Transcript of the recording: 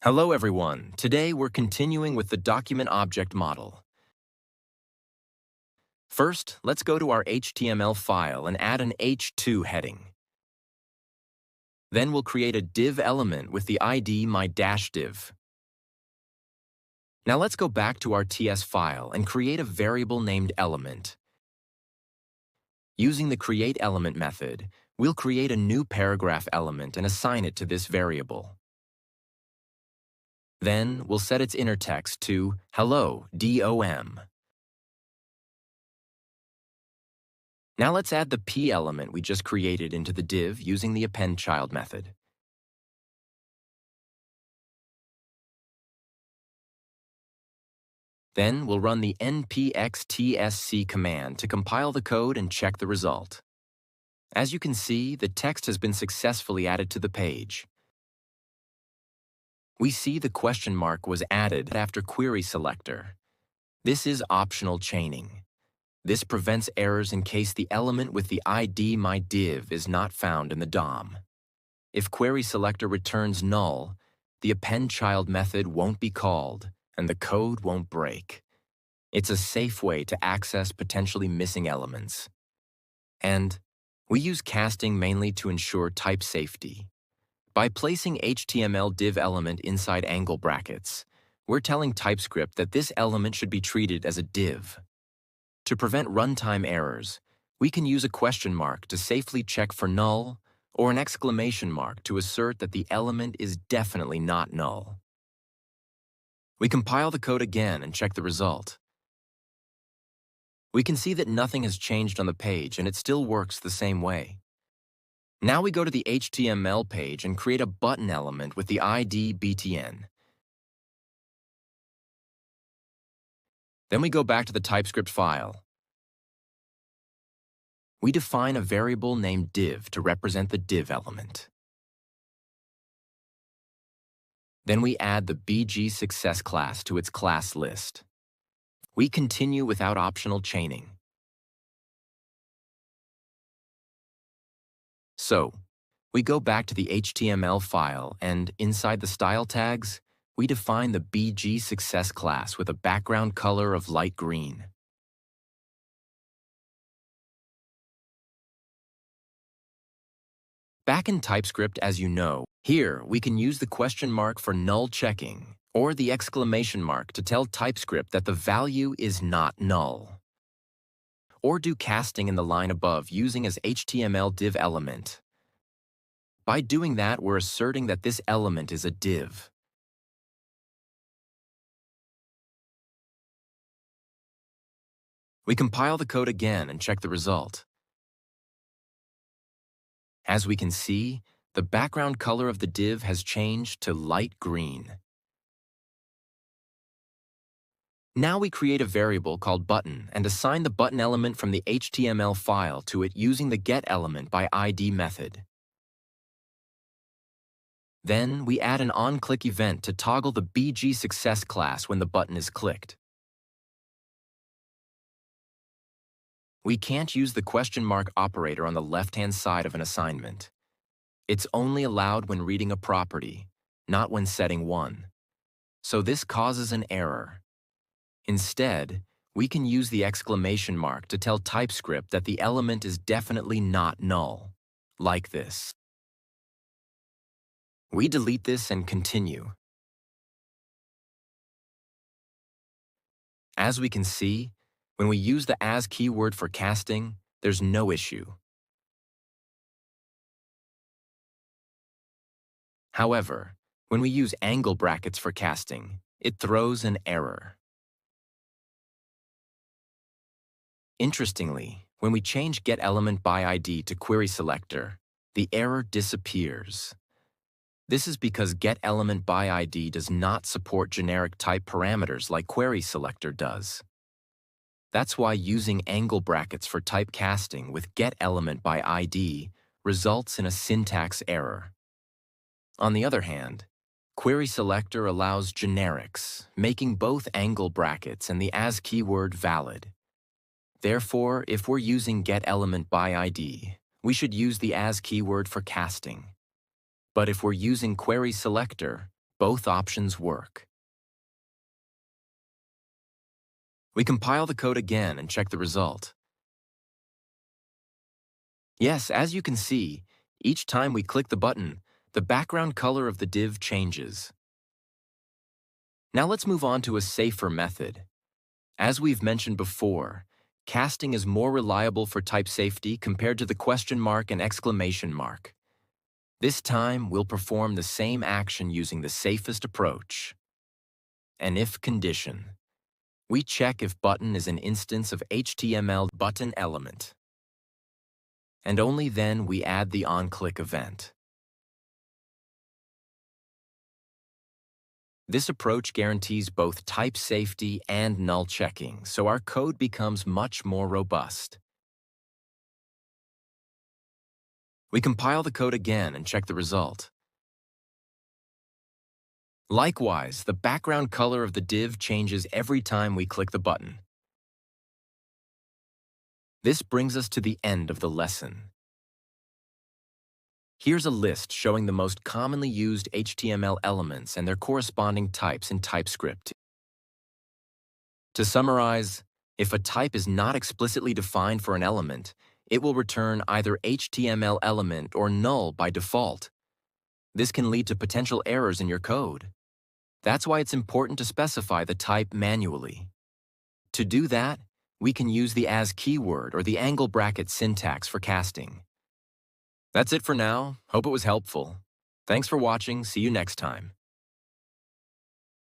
Hello everyone. Today we're continuing with the document object model. First, let's go to our HTML file and add an h2 heading. Then we'll create a div element with the ID my-div. Now let's go back to our TS file and create a variable named element. Using the createElement method, we'll create a new paragraph element and assign it to this variable. Then we'll set its inner text to hello DOM. Now let's add the p element we just created into the div using the appendChild method. Then we'll run the npxtsc command to compile the code and check the result. As you can see, the text has been successfully added to the page. We see the question mark was added after query selector. This is optional chaining. This prevents errors in case the element with the ID my-div is not found in the DOM. If query selector returns null, the appendChild method won't be called and the code won't break. It's a safe way to access potentially missing elements. And we use casting mainly to ensure type safety. By placing HTML div element inside angle brackets, we're telling TypeScript that this element should be treated as a div. To prevent runtime errors, we can use a question mark to safely check for null or an exclamation mark to assert that the element is definitely not null. We compile the code again and check the result. We can see that nothing has changed on the page and it still works the same way. Now we go to the HTML page and create a button element with the ID btn. Then we go back to the TypeScript file. We define a variable named div to represent the div element. Then we add the bgSuccess class to its class list. We continue without optional chaining. So, we go back to the HTML file and inside the style tags, we define the bgSuccess class with a background color of light green. Back in TypeScript, as you know, here we can use the question mark for null checking or the exclamation mark to tell TypeScript that the value is not null. Or do casting in the line above using as HTML div element. By doing that, we're asserting that this element is a div. We compile the code again and check the result. As we can see, the background color of the div has changed to light green. Now we create a variable called button and assign the button element from the HTML file to it using the getElementById method. Then we add an onClick event to toggle the bgSuccess class when the button is clicked. We can't use the question mark operator on the left-hand side of an assignment. It's only allowed when reading a property, not when setting one. So this causes an error. Instead, we can use the exclamation mark to tell TypeScript that the element is definitely not null, like this. We delete this and continue. As we can see, when we use the as keyword for casting, there's no issue. However, when we use angle brackets for casting, it throws an error. Interestingly, when we change getElementById to query selector, the error disappears. This is because getElementById does not support generic type parameters like query selector does. That's why using angle brackets for type casting with getElementById results in a syntax error. On the other hand, query selector allows generics, making both angle brackets and the as keyword valid. Therefore, if we're using getElementById, we should use the as keyword for casting. But if we're using query selector, Both options work. We compile the code again and check the result. Yes, as you can see, each time we click the button, the background color of the div changes. Now let's move on to a safer method. As we've mentioned before, casting is more reliable for type safety compared to the question mark and exclamation mark. This time, we'll perform the same action using the safest approach, an if condition. We check if button is an instance of HTML button element, and only then we add the onClick event. This approach guarantees both type safety and null checking, so our code becomes much more robust. We compile the code again and check the result. Likewise, the background color of the div changes every time we click the button. This brings us to the end of the lesson. Here's a list showing the most commonly used HTML elements and their corresponding types in TypeScript. To summarize, if a type is not explicitly defined for an element, it will return either HTML element or null by default. This can lead to potential errors in your code. That's why it's important to specify the type manually. To do that, we can use the as keyword or the angle bracket syntax for casting. That's it for now. Hope it was helpful. Thanks for watching. See you next time.